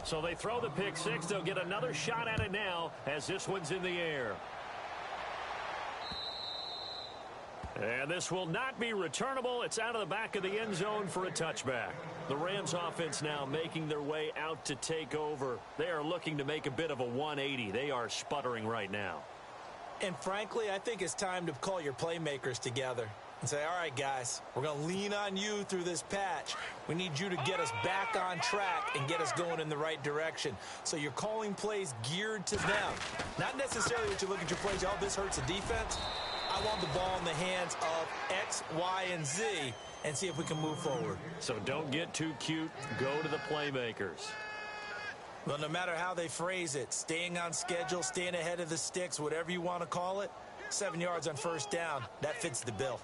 So they throw the pick six. They'll get another shot at it now as this one's in the air. And this will not be returnable. It's out of the back of the end zone for a touchback. The Rams offense now making their way out to take over. They are looking to make a bit of a 180. They are sputtering right now. And frankly, I think it's time to call your playmakers together and say, all right, guys, we're going to lean on you through this patch. We need you to get us back on track and get us going in the right direction. So you're calling plays geared to them. Not necessarily that you look at your plays, oh, this hurts the defense. I want the ball in the hands of X, Y, and Z and see if we can move forward. So don't get too cute. Go to the playmakers. Well, no matter how they phrase it, staying on schedule, staying ahead of the sticks, whatever you want to call it, 7 yards on first down, that fits the bill.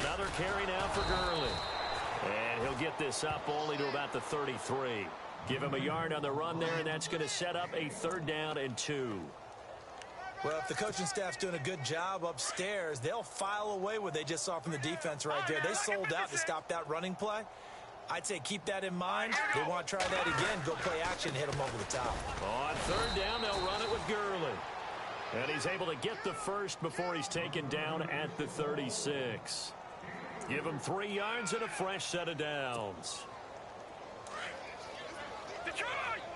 Another carry now for Gurley. And he'll get this up only to about the 33. Give him a yard on the run there, and that's going to set up a 3rd down and 2. Well, if the coaching staff's doing a good job upstairs, they'll file away what they just saw from the defense right there. They sold out to stop that running play. I'd say keep that in mind. They want to try that again, go play action, hit them over the top. On 3rd down, they'll run it with Gurley. And he's able to get the first before he's taken down at the 36. Give him 3 yards and a fresh set of downs. Detroit!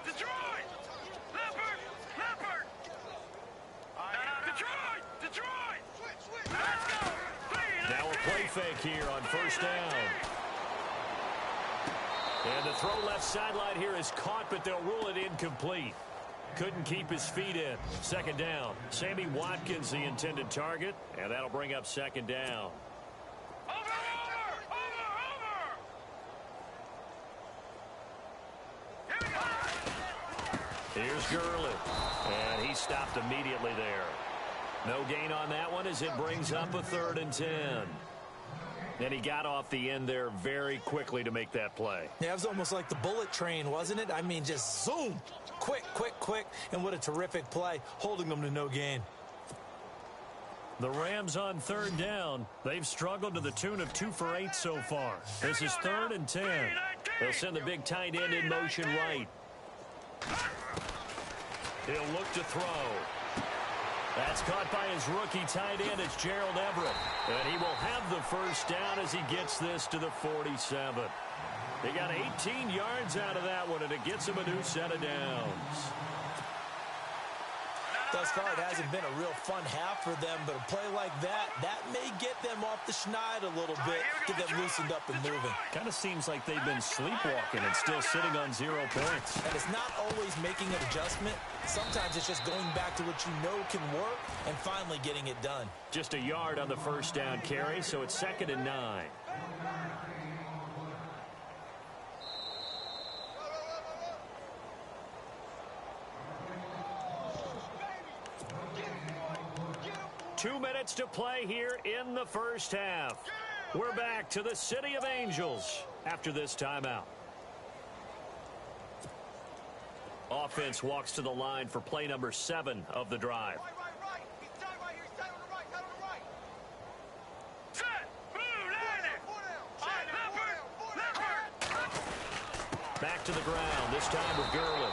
Detroit! Leopard! Leopard! Detroit! Detroit! Let's go! Now a play fake here on 1st down. And the throw left sideline here is caught, but they'll rule it incomplete. Couldn't keep his feet in. 2nd down. Sammy Watkins, the intended target, and that'll bring up 2nd down. Here's Gurley, and he stopped immediately there. No gain on that one as it brings up a 3rd and 10. And he got off the end there very quickly to make that play. Yeah, it was almost like the bullet train, wasn't it? I mean, just zoom. Quick, quick, quick. And what a terrific play, holding them to no gain. The Rams on 3rd down. They've struggled to the tune of 2 for 8 so far. This is 3rd and 10. They'll send the big tight end in motion right. He'll look to throw. That's caught by his rookie tight end. It's Gerald Everett. And he will have the first down as he gets this to the 47. They got 18 yards out of that one, and it gets him a new set of downs. Thus far, it hasn't been a real fun half for them, but a play like that may get them off the schneid a little bit, get them loosened up and moving. Kind of seems like they've been sleepwalking and still sitting on 0 points. And it's not always making an adjustment. Sometimes it's just going back to what you know can work and finally getting it done. Just a yard on the first down carry, so it's 2nd and 9. Two minutes to play here in the first half. We're back to the City of Angels after this timeout. Offense walks to the line for play number 7 of the drive. Back to the ground, this time with Gurley.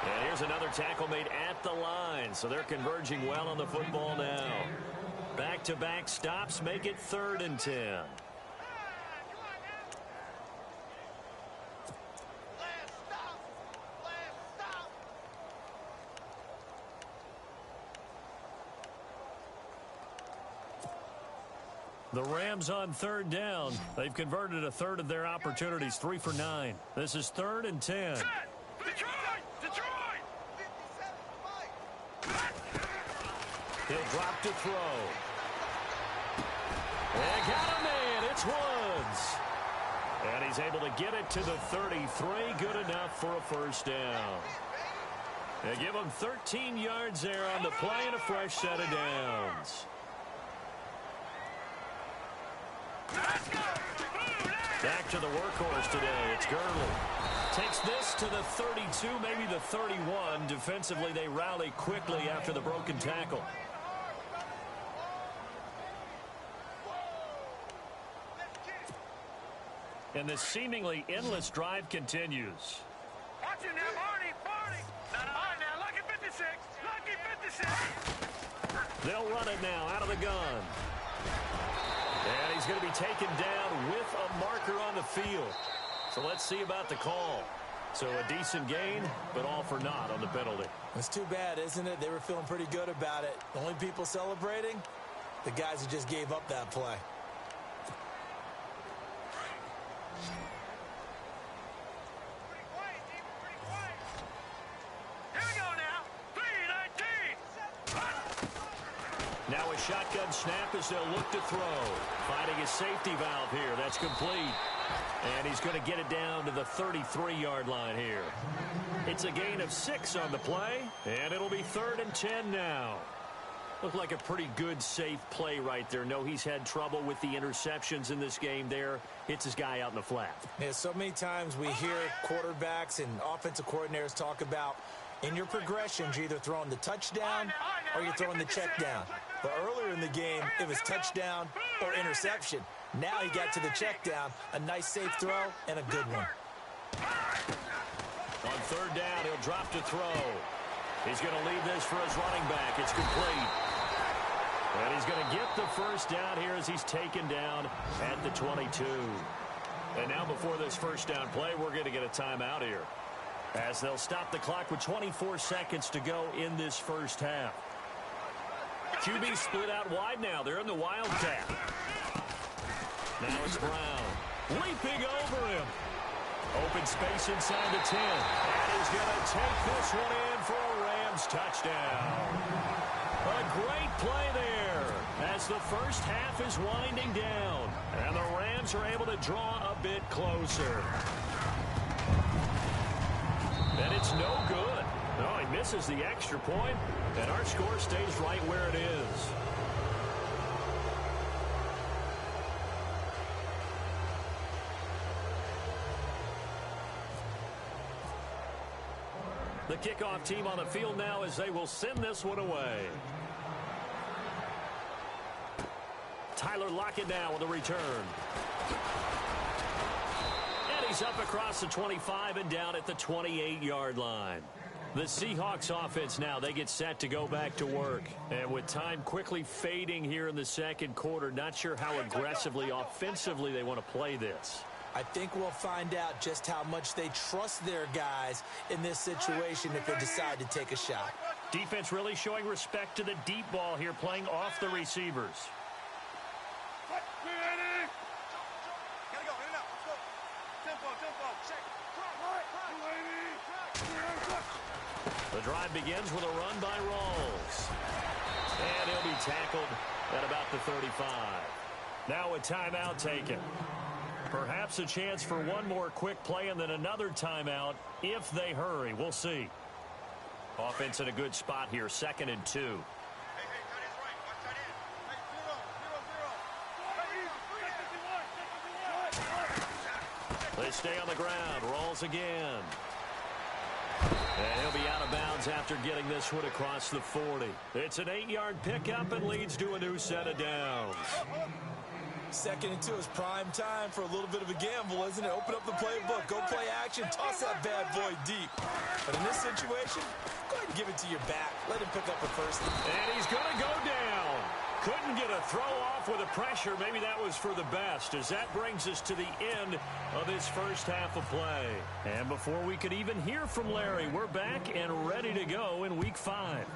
And here's another tackle made at the line, so they're converging well on the football now. Back-to-back stops make it 3rd and 10. The Rams on 3rd down. They've converted a third of their opportunities, 3 for 9. This is 3rd and 10. He'll drop to throw. And got a man. It's Woods. And he's able to get it to the 33. Good enough for a first down. They give him 13 yards there on the play and a fresh set of downs. Back to the workhorse today. It's Gurley. Takes this to the 32, maybe the 31. Defensively, they rally quickly after the broken tackle. And the seemingly endless drive continues. Watch it now, Barney. All right, now, lucky 56. Lucky 56. They'll run it now out of the gun. And he's going to be taken down with a marker on the field. So let's see about the call. So a decent gain, but all for naught on the penalty. It's too bad, isn't it? They were feeling pretty good about it. The only people celebrating, the guys who just gave up that play. Here we go now. 3-19. Now a shotgun snap as they'll look to throw. Finding a safety valve here. That's complete. And he's going to get it down to the 33-yard line here. It's a gain of 6 on the play, and it'll be 3rd and 10 now. Looked like a pretty good, safe play right there. No, he's had trouble with the interceptions in this game there. Hits his guy out in the flat. Yeah, so many times we hear quarterbacks and offensive coordinators talk about in your progressions, you're either throwing the touchdown or you're throwing the check down. But earlier in the game, it was touchdown or interception. Now he got to the check down, a nice safe throw, and a good one. On 3rd down, he'll drop to throw. He's going to leave this for his running back. It's complete. And he's going to get the first down here as he's taken down at the 22. And now before this first down play, we're going to get a timeout here, as they'll stop the clock with 24 seconds to go in this first half. QB split out wide now. They're in the Wildcat. Now it's Brown. Leaping over him. Open space inside the 10. And he's going to take this one in for a Rams touchdown. A great play there as the first half is winding down. And the Rams are able to draw a bit closer. And it's no good. No, he misses the extra point, and our score stays right where it is. The kickoff team on the field now as they will send this one away. Tyler Lockett now with a return. And he's up across the 25 and down at the 28-yard line. The Seahawks offense now, they get set to go back to work. And with time quickly fading here in the second quarter, not sure how aggressively, offensively they want to play this. I think we'll find out just how much they trust their guys in this situation if they decide to take a shot. Defense really showing respect to the deep ball here, playing off the receivers. The drive begins with a run by Rawls. And he'll be tackled at about the 35. Now a timeout taken. Perhaps a chance for one more quick play and then another timeout if they hurry. We'll see. Offense in a good spot here, 2nd and 2. They stay on the ground. Rawls again. And he'll be out of bounds after getting this one across the 40. It's an 8-yard pickup and leads to a new set of downs. 2nd and 2 is prime time for a little bit of a gamble, isn't it? Open up the playbook, go play action, toss that bad boy deep. But in this situation, go ahead and give it to your back. Let him pick up a first. And he's going to go down. Couldn't get a throw off with the pressure. Maybe that was for the best, as that brings us to the end of this first half of play. And before we could even hear from Larry, we're back and ready to go in Week 5.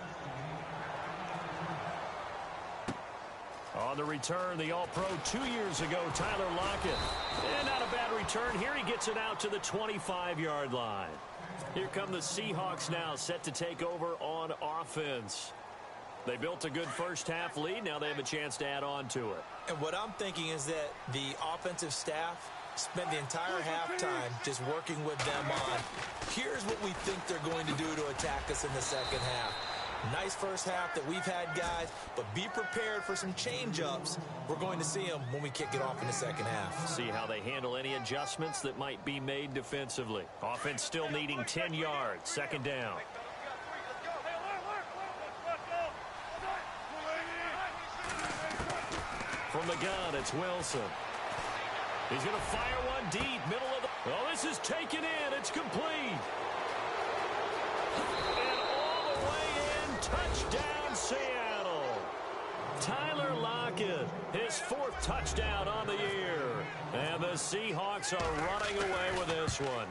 On the return, the All-Pro 2 years ago, Tyler Lockett. And not a bad return. Here he gets it out to the 25-yard line. Here come the Seahawks now, set to take over on offense. They built a good first half lead. Now they have a chance to add on to it. And what I'm thinking is that the offensive staff spent the entire halftime just working with them on, here's what we think they're going to do to attack us in the second half. Nice first half that we've had, guys, but be prepared for some change-ups. We're going to see them when we kick it off in the second half. See how they handle any adjustments that might be made defensively. Offense still needing 10 yards. 2nd down. From the gun, it's Wilson. He's going to fire one deep, middle of the... Oh, this is taken in. It's complete. And all the way in, touchdown, Seattle. Tyler Lockett, his 4th touchdown on the year. And the Seahawks are running away with this one.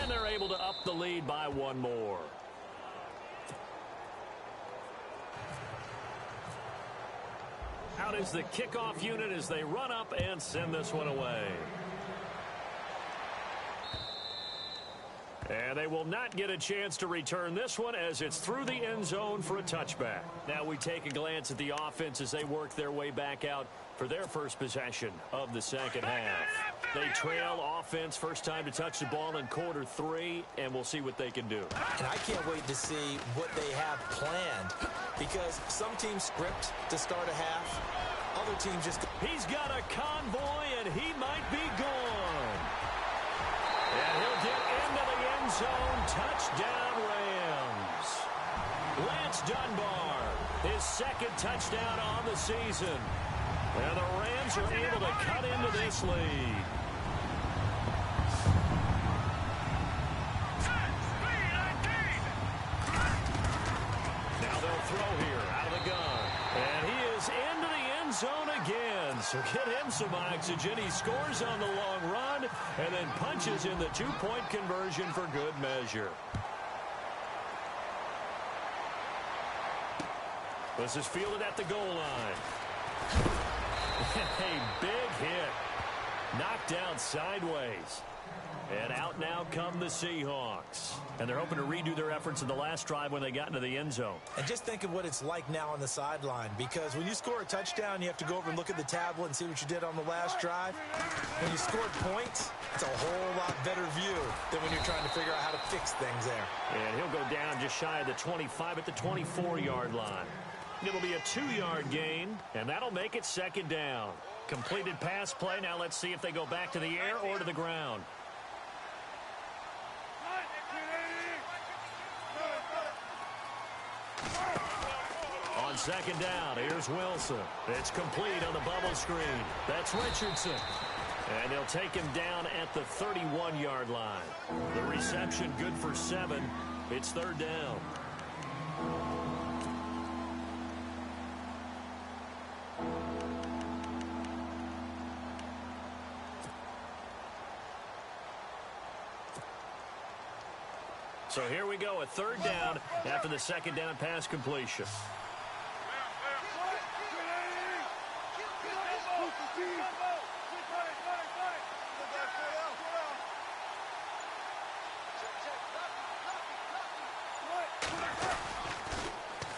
And they're able to up the lead by one more. Out is the kickoff unit as they run up and send this one away. And they will not get a chance to return this one as it's through the end zone for a touchback. Now we take a glance at the offense as they work their way back out for their first possession of the second half. They trail offense, first time to touch the ball in quarter 3, and we'll see what they can do. And I can't wait to see what they have planned, because some teams script to start a half, other teams just... He's got a convoy, and he might be gone. And he'll get into the end zone. Touchdown, Rams. Lance Dunbar, his 2nd touchdown on the season. And the Rams are able to cut into this lead. Now they'll throw here out of the gun. And he is into the end zone again. So get him some oxygen. He scores on the long run and then punches in the 2-point conversion for good measure. This is fielded at the goal line. A big hit. Knocked down sideways. And out now come the Seahawks. And they're hoping to redo their efforts in the last drive when they got into the end zone. And just think of what it's like now on the sideline, because when you score a touchdown, you have to go over and look at the tablet and see what you did on the last drive. When you score points, it's a whole lot better view than when you're trying to figure out how to fix things there. And he'll go down just shy of the 25 at the 24-yard line. It'll be a 2-yard gain, and that'll make it 2nd down. Completed pass play. Now let's see if they go back to the air or to the ground. On 2nd down, here's Wilson. It's complete on the bubble screen. That's Richardson. And they'll take him down at the 31-yard line. The reception good for 7. It's 3rd down. So here we go, a 3rd down after the 2nd down pass completion.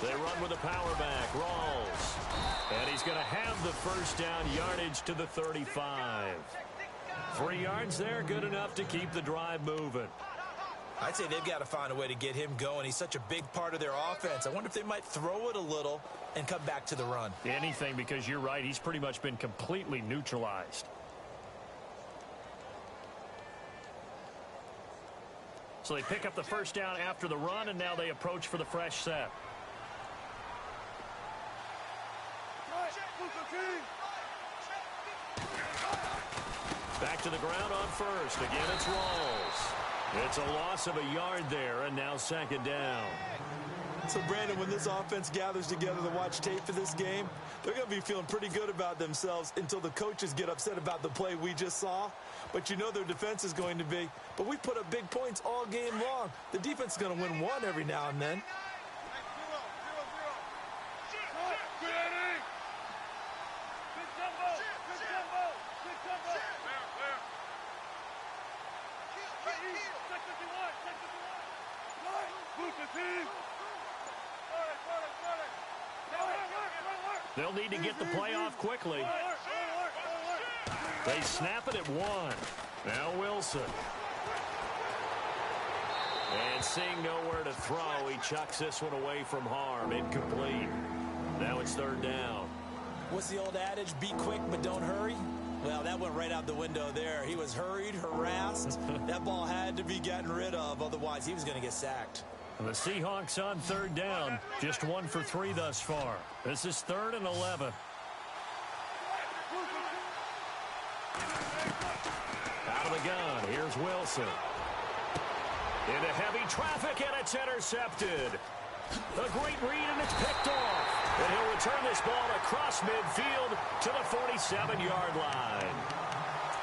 They run with a power back, Rawls. And he's going to have the 1st down, yardage to the 35. 3 yards there, good enough to keep the drive moving. I'd say they've got to find a way to get him going. He's such a big part of their offense. I wonder if they might throw it a little and come back to the run. Anything, because you're right. He's pretty much been completely neutralized. So they pick up the 1st down after the run, and now they approach for the fresh set. Back to the ground on 1st. Again, it's Rawls. It's a loss of a yard there, and now 2nd down. So, Brandon, when this offense gathers together to watch tape for this game, they're going to be feeling pretty good about themselves until the coaches get upset about the play we just saw. But you know their defense is going to be. But we put up big points all game long. The defense is going to win one every now and then. They'll need to get the play off quickly. They snap it at 1. Now Wilson. And seeing nowhere to throw, he chucks this one away from harm. Incomplete. Now it's 3rd down. What's the old adage? Be quick, but don't hurry? Well, that went right out the window there. He was hurried, harassed. That ball had to be gotten rid of. Otherwise, he was going to get sacked. And the Seahawks on 3rd down. Just 1 for 3 thus far. This is 3rd and 11. the gun, here's Wilson. Into heavy traffic, and it's intercepted. A great read, and it's picked off. And he'll return this ball across midfield to the 47-yard line.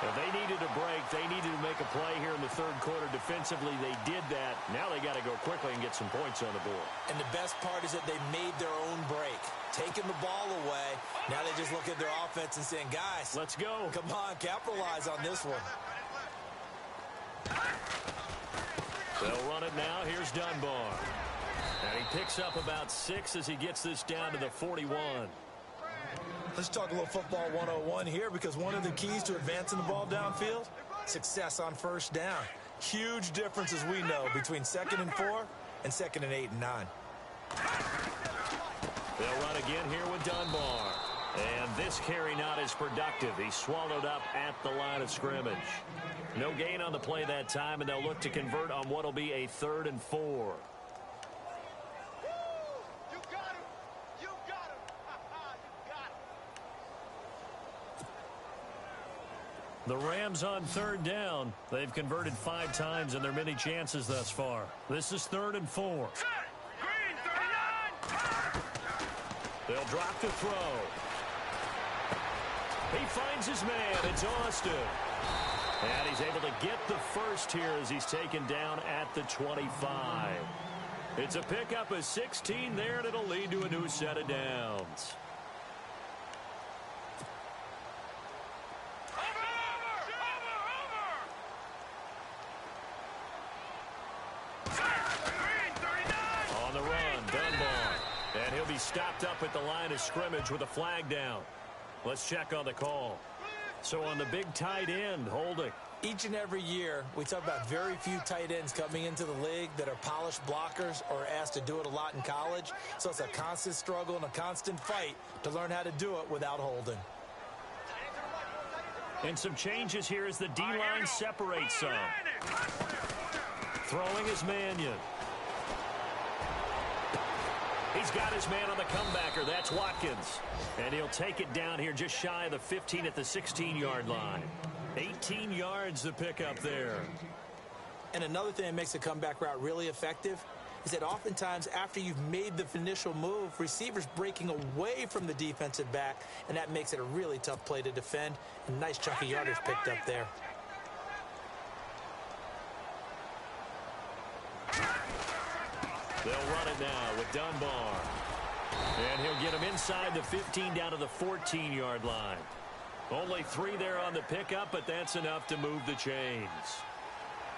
If they needed a break, they needed to make a play here in the third quarter. Defensively, they did that. Now they got to go quickly and get some points on the board. And the best part is that they made their own break, taking the ball away. Now they just look at their offense and saying, guys, let's go. Come on, capitalize on this one. They'll run it now. Here's Dunbar. And he picks up about 6 as he gets this down to the 41. Let's talk a little football 101 here, because one of the keys to advancing the ball downfield, success on first down. Huge difference, as we know, between 2nd and 4 and 2nd and 8 and 9. They'll run again here with Dunbar. And this carry not as productive. He's swallowed up at the line of scrimmage. No gain on the play that time, and they'll look to convert on what will be a 3rd and 4. The Rams on 3rd down. They've converted 5 times in their many chances thus far. This is 3rd and 4. They'll drop to throw. He finds his man. It's Austin. And he's able to get the first here as he's taken down at the 25. It's a pickup of 16 there, and it'll lead to a new set of downs. On the run, Dunbar. And he'll be stopped up at the line of scrimmage with a flag down. Let's check on the call. So on the big tight end, holding. Each and every year, we talk about very few tight ends coming into the league that are polished blockers or asked to do it a lot in college. So it's a constant struggle and a constant fight to learn how to do it without holding. And some changes here as the D-line separates some. Throwing is Mannion. He's got his man on the comebacker. That's Watkins. And he'll take it down here just shy of the 15 at the 16-yard line. 18 yards to pick up there. And another thing that makes a comeback route really effective is that oftentimes after you've made the initial move, receivers breaking away from the defensive back, and that makes it a really tough play to defend. A nice chunk of yardage picked up there. They'll run it now with Dunbar. And he'll get him inside the 15 down to the 14-yard line. Only 3 there on the pickup, but that's enough to move the chains.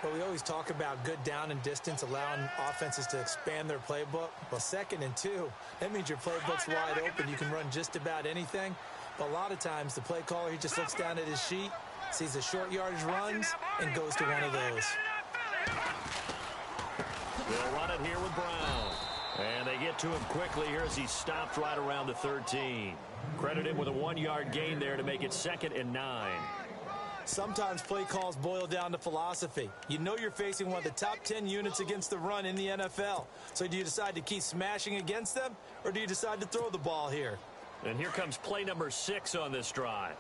Well, we always talk about good down and distance, allowing offenses to expand their playbook. Well, 2nd and 2, that means your playbook's wide open. You can run just about anything. But a lot of times, the play caller, he just looks down at his sheet, sees the short yardage runs, and goes to one of those. They'll run it here with Brown. And they get to him quickly here as he's stopped right around the 13. Credit him with a 1-yard gain there to make it 2nd and 9. Sometimes play calls boil down to philosophy. You know you're facing one of the top 10 units against the run in the NFL. So do you decide to keep smashing against them, or do you decide to throw the ball here? And here comes play number 6 on this drive.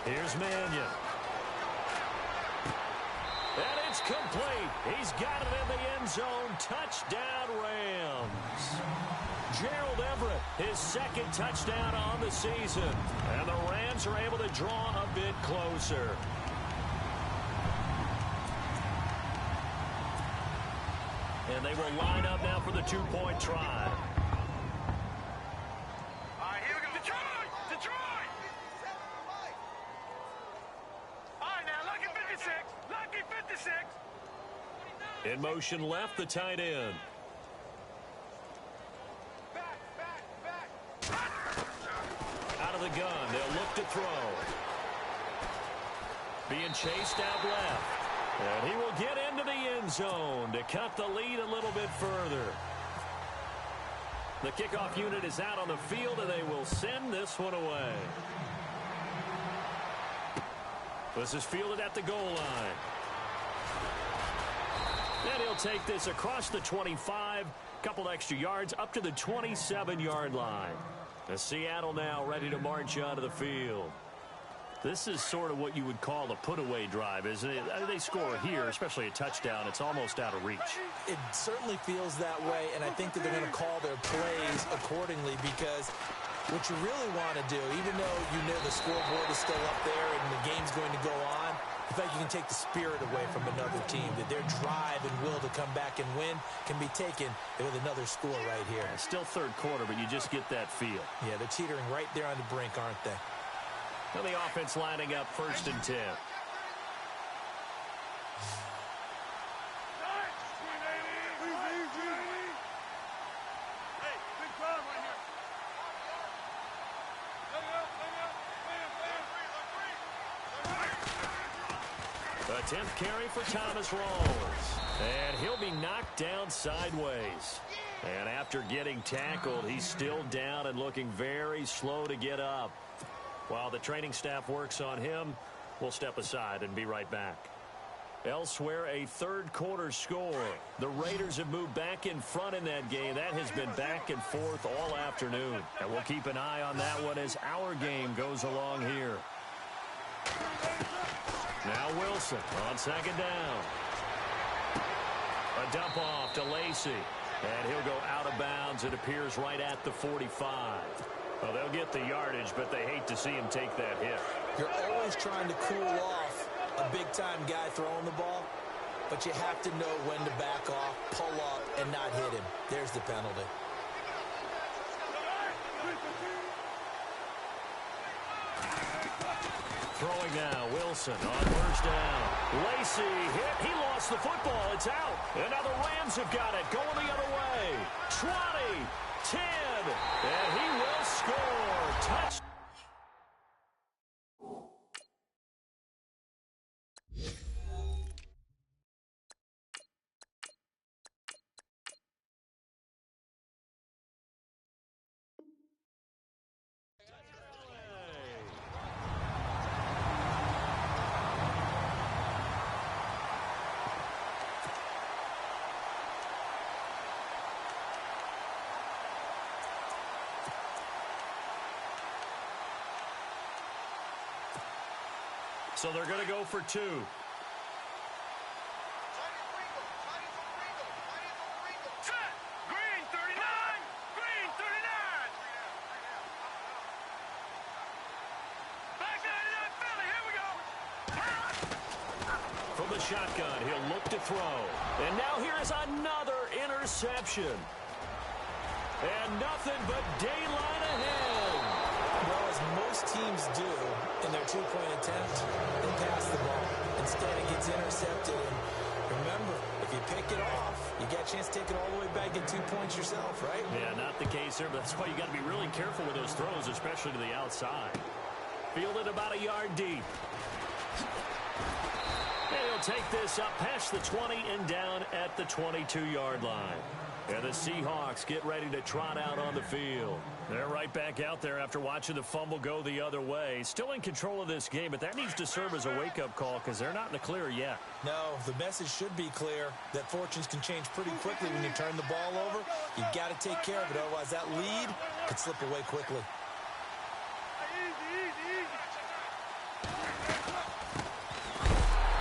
Here's Mannion. And it's complete. He's got it in the end zone. Touchdown, Rams. Gerald Everett, his 2nd touchdown on the season. And the Rams are able to draw a bit closer. And they will line up now for the 2-point try. In motion left, the tight end. Out of the gun, they'll look to throw. Being chased out left. And he will get into the end zone to cut the lead a little bit further. The kickoff unit is out on the field, and they will send this one away. This is fielded at the goal line. And he'll take this across the 25, couple extra yards up to the 27-yard line. Seattle now ready to march onto the field. This is sort of what you would call a put-away drive, isn't it? They score here, especially a touchdown. It's almost out of reach. It certainly feels that way, and I think that they're going to call their plays accordingly because what you really want to do, even though you know the scoreboard is still up there and the game's going to go on, in fact, you can take the spirit away from another team, that their drive and will to come back and win can be taken with another score right here. Yeah, still third quarter, but you just get that feel. Yeah, they're teetering right there on the brink, aren't they? Well, the offense lining up 1st and 10. A 10th carry for Thomas rolls. And he'll be knocked down sideways. And after getting tackled, he's still down and looking very slow to get up. While the training staff works on him, we'll step aside and be right back. Elsewhere, a third quarter score. The Raiders have moved back in front in that game. That has been back and forth all afternoon. And we'll keep an eye on that one as our game goes along here. Now Wilson on 2nd down. A dump off to Lacy. And he'll go out of bounds. It appears right at the 45. Well, they'll get the yardage, but they hate to see him take that hit. You're always trying to cool off a big-time guy throwing the ball, but you have to know when to back off, pull up, and not hit him. There's the penalty. Throwing now, Wilson on 1st down. Lacy hit. He lost the football. It's out. And now the Rams have got it. Going the other way. 20, 10, and he will score. Touchdown. So they're going to go for 2. Green 39. Green 39. Back 99 Philly. Here we go. From the shotgun, he'll look to throw. And now here is another interception. And nothing but daylight ahead. Well, as most teams do in their two-point attempt, they pass the ball. Instead, it gets intercepted. And remember, if you pick it off, you get a chance to take it all the way back, get 2 points yourself, right? Yeah, not the case here, but that's why you got to be really careful with those throws, especially to the outside. Fielded about a yard deep. And he'll take this up past the 20 and down at the 22-yard line. And the Seahawks get ready to trot out on the field. They're right back out there after watching the fumble go the other way. Still in control of this game, but that needs to serve as a wake-up call because they're not in the clear yet. No, the message should be clear that fortunes can change pretty quickly when you turn the ball over. You got to take care of it, otherwise that lead could slip away quickly.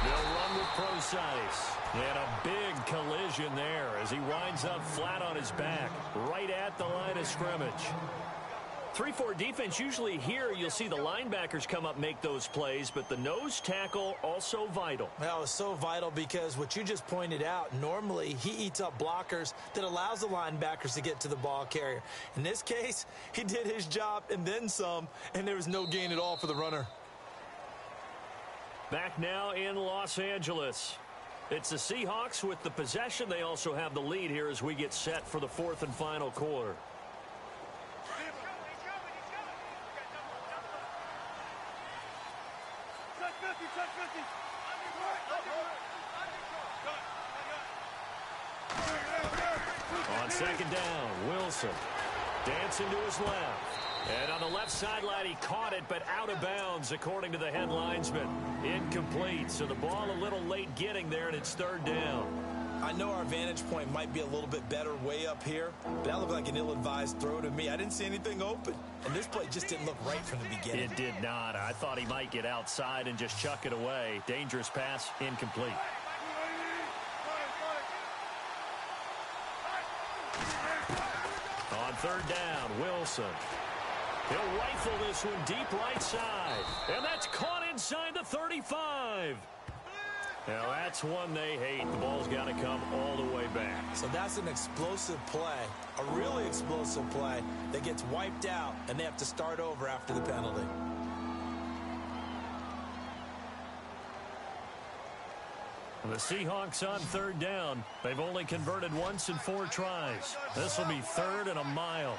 They'll run with precise. And a big collision there as he winds up flat on his back, right at the line of scrimmage. 3-4 defense, usually here you'll see the linebackers come up make those plays, but the nose tackle also vital. Well, it's so vital because what you just pointed out, normally he eats up blockers that allows the linebackers to get to the ball carrier. In this case, he did his job and then some, and there was no gain at all for the runner. Back now in Los Angeles. It's the Seahawks with the possession. They also have the lead here as we get set for the 4th and final quarter. On 2nd down, Wilson dancing to his left. And on the left sideline, he caught it, but out of bounds, according to the head linesman. Incomplete, so the ball a little late getting there, and it's 3rd down. I know our vantage point might be a little bit better way up here, but that looked like an ill-advised throw to me. I didn't see anything open, and this play just didn't look right from the beginning. It did not. I thought he might get outside and just chuck it away. Dangerous pass, incomplete. On third down, Wilson. He'll rifle this one deep right side. And that's caught inside the 35. Now, that's one they hate. The ball's got to come all the way back. So that's an explosive play, a really explosive play that gets wiped out, and they have to start over after the penalty. The Seahawks on third down. They've only converted once in 4 tries. This will be 3rd and a mile.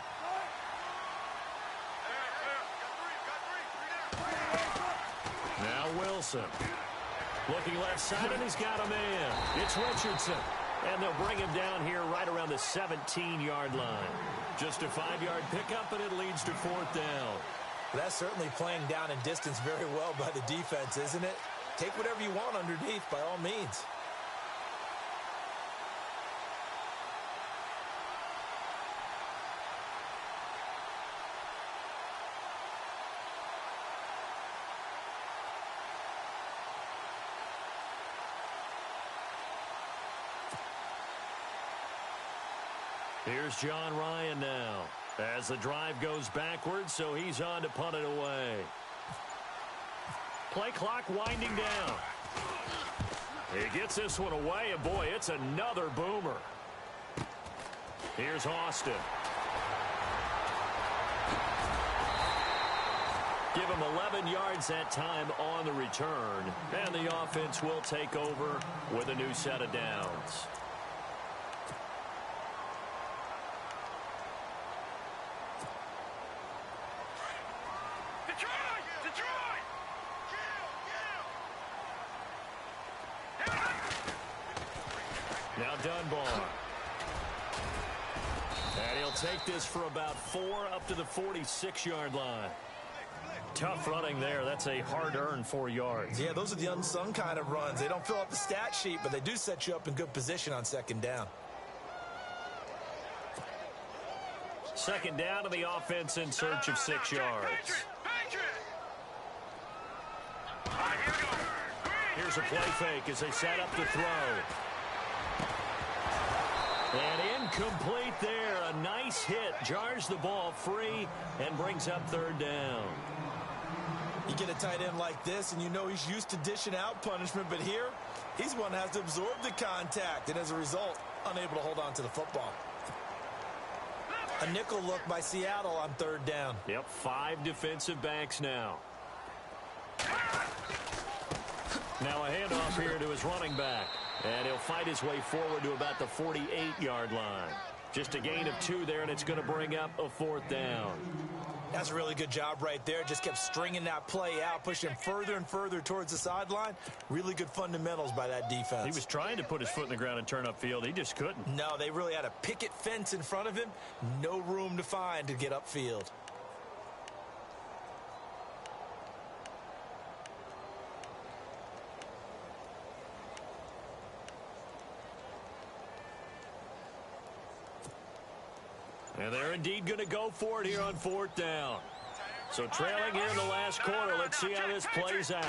Now Wilson. Looking left side, and he's got a man. It's Richardson. And they'll bring him down here right around the 17-yard line. Just a 5-yard pickup, and it leads to 4th down. That's certainly playing down and distance very well by the defense, isn't it? Take whatever you want underneath, by all means. Here's John Ryan now as the drive goes backwards, so he's on to punt it away. Play clock winding down. He gets this one away, and boy, it's another boomer. Here's Austin. Give him 11 yards that time on the return, and the offense will take over with a new set of downs. Now Dunbar. And he'll take this for about 4 up to the 46-yard line. Tough running there. That's a hard-earned 4 yards. Yeah, those are the unsung kind of runs. They don't fill up the stat sheet, but they do set you up in good position on 2nd down. 2nd down to the offense in search of 6 yards. Here's a play fake as they set up to throw. And incomplete there. A nice hit. Jars the ball free and brings up 3rd down. You get a tight end like this, and you know he's used to dishing out punishment, but here, he's one that has to absorb the contact, and as a result, unable to hold on to the football. A nickel look by Seattle on 3rd down. Yep, 5 defensive backs now. Now a handoff here to his running back. And he'll fight his way forward to about the 48-yard line. Just a gain of 2 there, and it's going to bring up a 4th down. That's a really good job right there. Just kept stringing that play out, pushing him further and further towards the sideline. Really good fundamentals by that defense. He was trying to put his foot in the ground and turn upfield. He just couldn't. No, they really had a picket fence in front of him. No room to find to get upfield. And they're indeed going to go for it here on 4th down. So trailing here in the last quarter. Let's see how this plays out.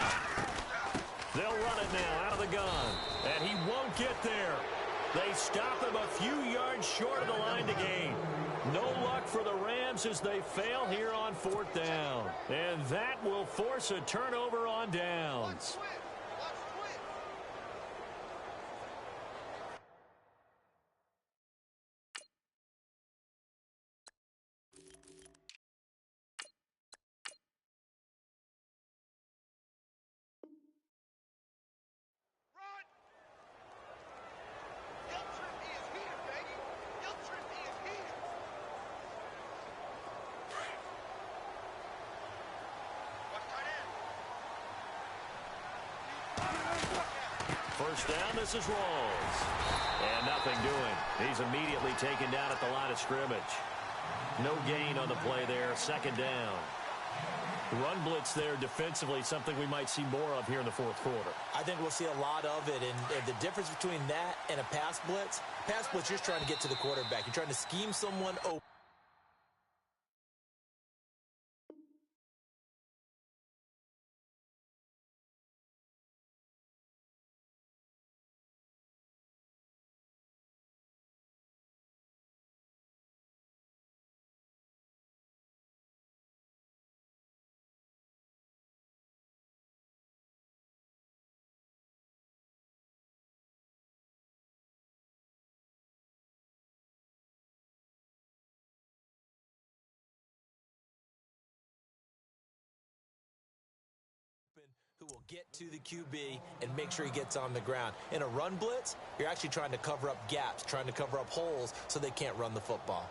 They'll run it now out of the gun. And he won't get there. They stop him a few yards short of the line to gain. No luck for the Rams as they fail here on 4th down. And that will force a turnover on downs. First down, this is Rawls. And nothing doing. He's immediately taken down at the line of scrimmage. No gain on the play there. 2nd down. Run blitz there defensively, something we might see more of here in the fourth quarter. I think we'll see a lot of it, and the difference between that and a pass blitz, you're just trying to get to the quarterback. You're trying to scheme someone open. Who will get to the QB and make sure he gets on the ground. In a run blitz, you're actually trying to cover up gaps, trying to cover up holes so they can't run the football.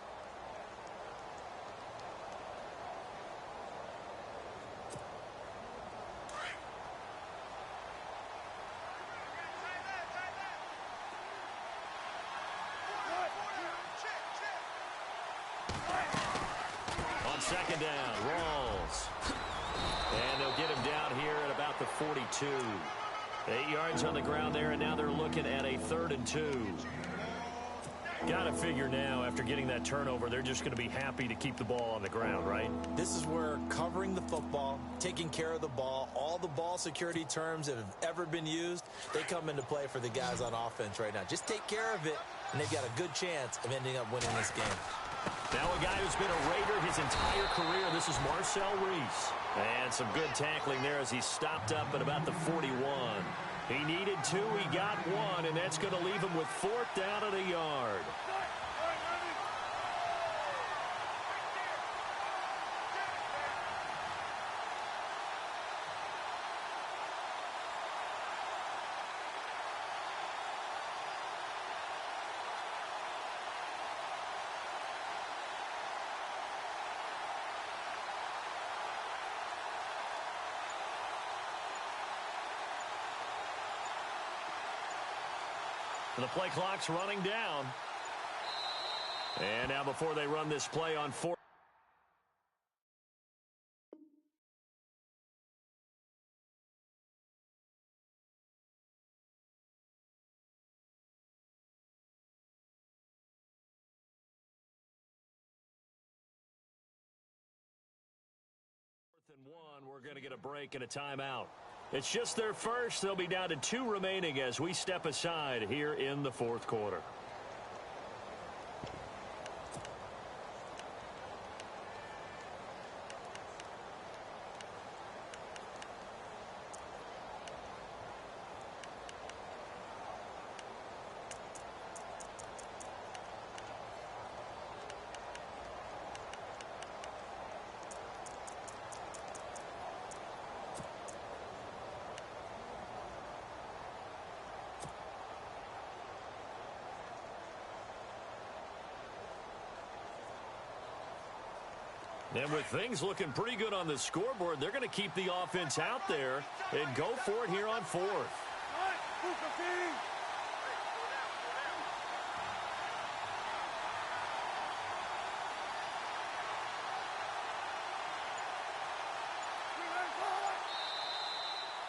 On second down, Rawls. And they'll get him down here at about the 42. 8 yards on the ground there, and now they're looking at a 3rd and 2. Got to figure now, after getting that turnover, they're just going to be happy to keep the ball on the ground, right? This is where covering the football, taking care of the ball, all the ball security terms that have ever been used, they come into play for the guys on offense right now. Just take care of it, and they've got a good chance of ending up winning this game. Now a guy who's been a Raider his entire career. This is Marcel Reese. And some good tackling there as he stopped up at about the 41. He needed 2, he got 1, and that's going to leave him with 4th down at a yard. The play clock's running down. And now before they run this play on 4th. And 1, we're going to get a break and a timeout. It's just their first. They'll be down to 2 remaining as we step aside here in the fourth quarter. And with things looking pretty good on the scoreboard, they're going to keep the offense out there and go for it here on 4th.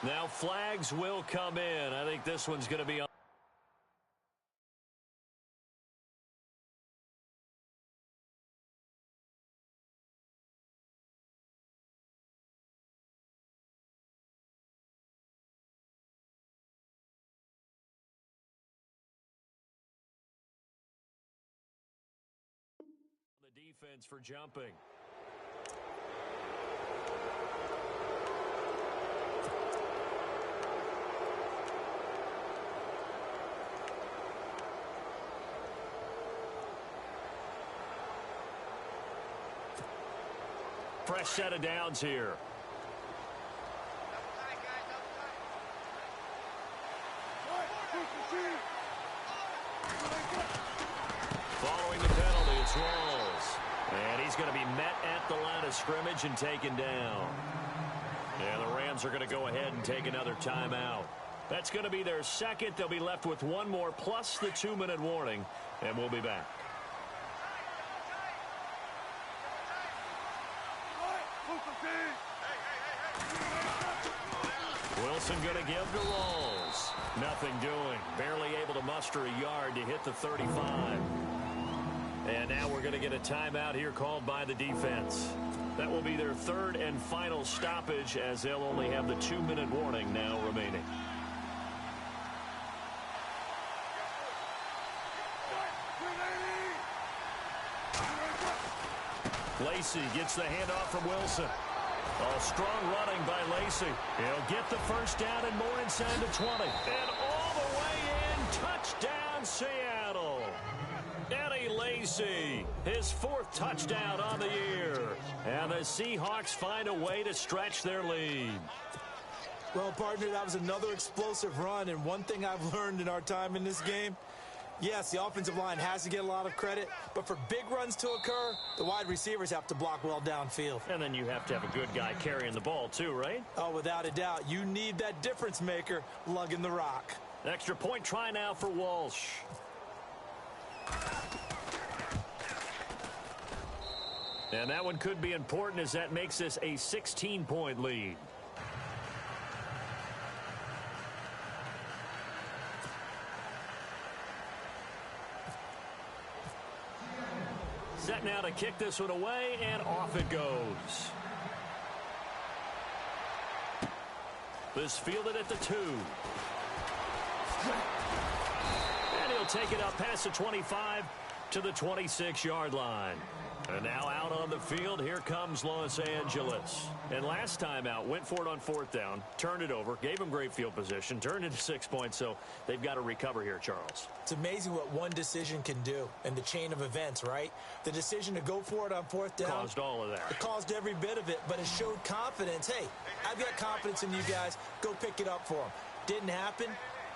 Now flags will come in. I think this one's going to be on. Defense for jumping. Fresh set of downs here. Following the penalty, it's Rawls. And he's going to be met at the line of scrimmage and taken down. And the Rams are going to go ahead and take another timeout. That's going to be their second. They'll be left with 1 more plus the 2-minute warning, and we'll be back. Move the Wilson going to give to Rolls. Nothing doing. Barely able to muster a yard to hit the 35. And now we're going to get a timeout here called by the defense. That will be their third and final stoppage, as they'll only have the 2-minute warning now remaining. Lacey gets the handoff from Wilson. Oh, strong running by Lacey. He'll get the first down and more inside the 20. And all the way in, touchdown Seattle. Eddie Lacy, his 4th touchdown on the year. And the Seahawks find a way to stretch their lead. Well, partner, that was another explosive run. And one thing I've learned in our time in this game, yes, the offensive line has to get a lot of credit, but for big runs to occur, the wide receivers have to block well downfield. And then you have to have a good guy carrying the ball too, right? Oh, without a doubt. You need that difference maker lugging the rock. Extra point try now for Walsh. And that one could be important, as that makes this a 16-point lead. Set now to kick this one away, and off it goes. This fielded at the 2. And he'll take it up past the 25 to the 26-yard line. And now out on the field, here comes Los Angeles. And last time out, went for it on 4th down, turned it over, gave them great field position, turned it to 6 points, so they've got to recover here, Charles. It's amazing what one decision can do in the chain of events, right? The decision to go for it on 4th down. Caused all of that. It caused every bit of it, but it showed confidence. Hey, I've got confidence in you guys. Go pick it up for them. Didn't happen.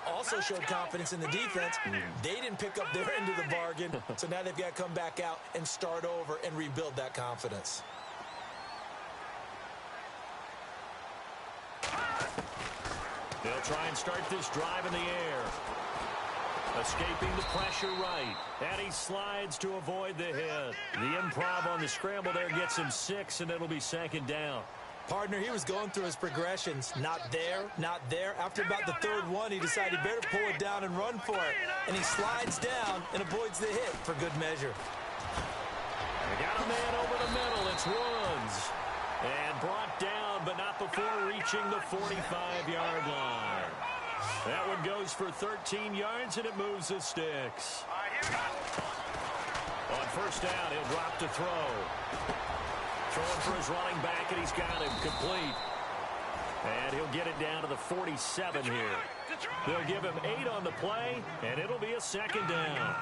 Also showed confidence in the defense. They didn't pick up their end of the bargain, so now they've got to come back out and start over and rebuild that confidence. They'll try and start this drive in the air. Escaping the pressure right. And he slides to avoid the hit. The improv on the scramble there gets him 6, and it'll be 2nd down. Partner, he was going through his progressions. Not there, not there. After about the 3rd one, he decided he better pull it down and run for it. And he slides down and avoids the hit for good measure. They got a man over the middle. It's Woods. And brought down, but not before reaching the 45-yard line. That one goes for 13 yards, and it moves the sticks. On 1st down, he'll drop to throw. Throwing for his running back, and he's got him complete. And he'll get it down to the 47 here. They'll give him 8 on the play, and it'll be a 2nd down.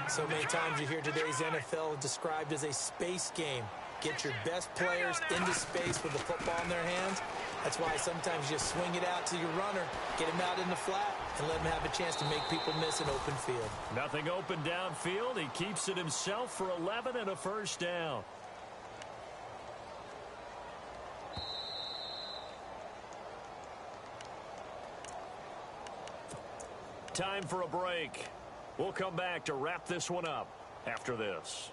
So many times you hear today's NFL described as a space game. Get your best players into space with the football in their hands. That's why sometimes you swing it out to your runner, get him out in the flat, and let him have a chance to make people miss an open field. Nothing open downfield. He keeps it himself for 11 and a 1st down. Time for a break. We'll come back to wrap this one up after this.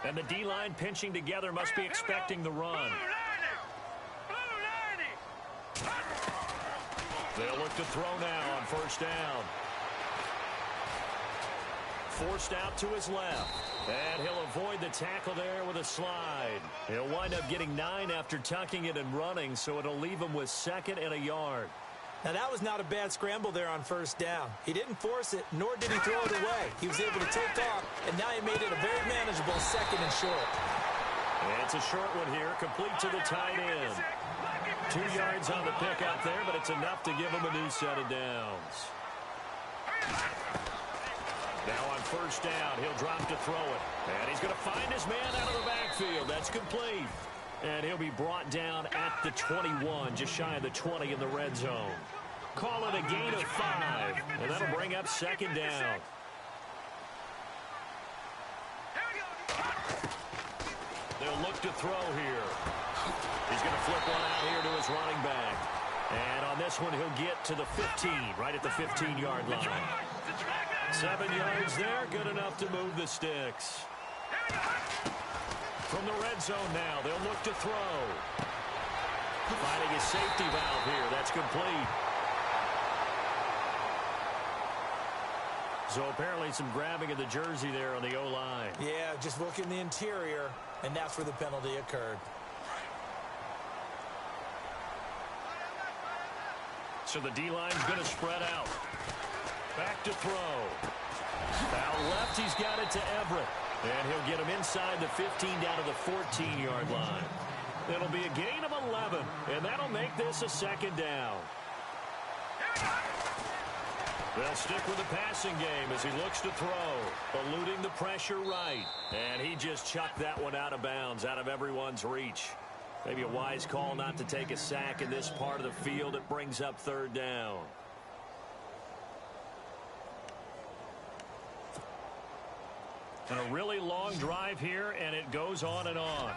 And the D-line pinching together must be expecting the run. They'll look to throw now on 1st down. Forced out to his left. And he'll avoid the tackle there with a slide. He'll wind up getting 9 after tucking it and running, so it'll leave him with 2nd and a yard. Now, that was not a bad scramble there on 1st down. He didn't force it, nor did he throw it away. He was able to take off, and now he made it a very manageable 2nd and short. And it's a short one here, complete to the tight end. 2 yards on the pickup there, but it's enough to give him a new set of downs. Now on 1st down, he'll drop to throw it. And he's going to find his man out of the backfield. That's complete. And he'll be brought down at the 21, just shy of the 20 in the red zone. Call it a gain of 5, and that'll bring up 2nd down. They'll look to throw here. He's going to flip one out here to his running back. And on this one, he'll get to the 15, right at the 15-yard line. 7 yards there, good enough to move the sticks. From the red zone now, they'll look to throw. Finding his safety valve here. That's complete. So apparently some grabbing of the jersey there on the O-line. Yeah, just look in the interior, and that's where the penalty occurred. So the D-line's going to spread out. Back to throw. Foul left, he's got it to Everett. And he'll get him inside the 15 down to the 14-yard line. It'll be a gain of 11, and that'll make this a second down. They'll stick with the passing game as he looks to throw, eluding the pressure right. And he just chucked that one out of bounds, out of everyone's reach. Maybe a wise call not to take a sack in this part of the field. It brings up third down. And a really long drive here, and it goes on and on.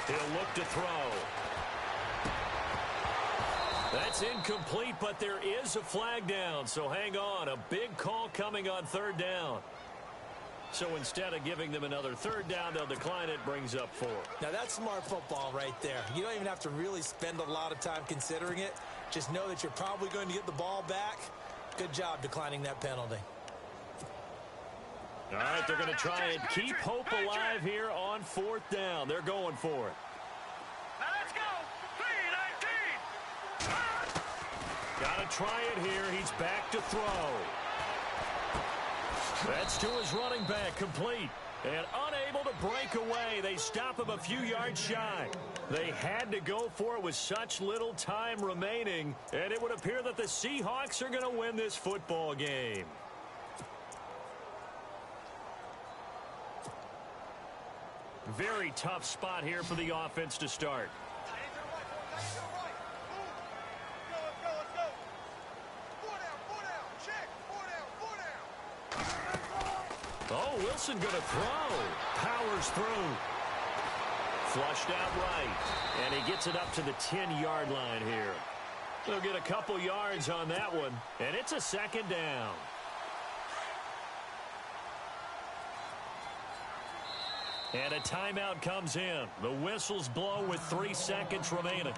He'll look to throw. That's incomplete, but there is a flag down, so hang on. A big call coming on third down. So instead of giving them another third down, they'll decline it, brings up 4. Now, that's smart football right there. You don't even have to really spend a lot of time considering it. Just know that you're probably going to get the ball back. Good job declining that penalty. All right, they're going to try and keep hope alive here on fourth down. They're going for it. Now let's go. 3-19. Got to try it here. He's back to throw. That's to his running back, complete. And unable to break away. They stop him a few yards shy. They had to go for it with such little time remaining. And it would appear that the Seahawks are going to win this football game. Very tough spot here for the offense to start. Oh, Wilson going to throw. Powers through. Flushed out right. And he gets it up to the 10-yard line here. They'll get a couple yards on that one. And it's a second down. And a timeout comes in. The whistles blow with 3 seconds remaining.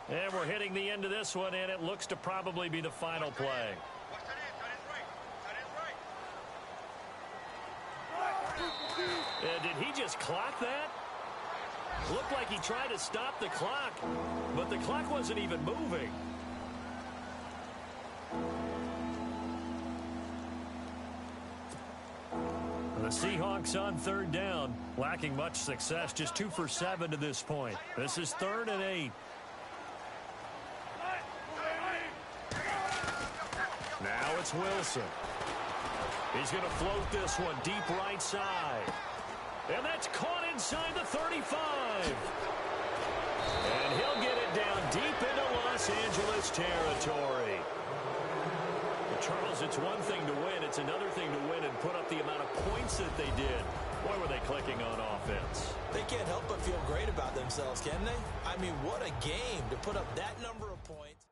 And we're hitting the end of this one, and it looks to probably be the final play. Did he just clock that? Looked like he tried to stop the clock, but the clock wasn't even moving. The Seahawks on third down, lacking much success, just 2 for 7 to this point. This is 3rd and 8. Now it's Wilson. He's going to float this one deep right side. And that's caught inside the 35. And he'll get it down deep into Los Angeles territory. Well, Charles, it's one thing to win. It's another thing to win and put up the amount of points that they did. Boy, were they clicking on offense. They can't help but feel great about themselves, can they? I mean, what a game to put up that number of points.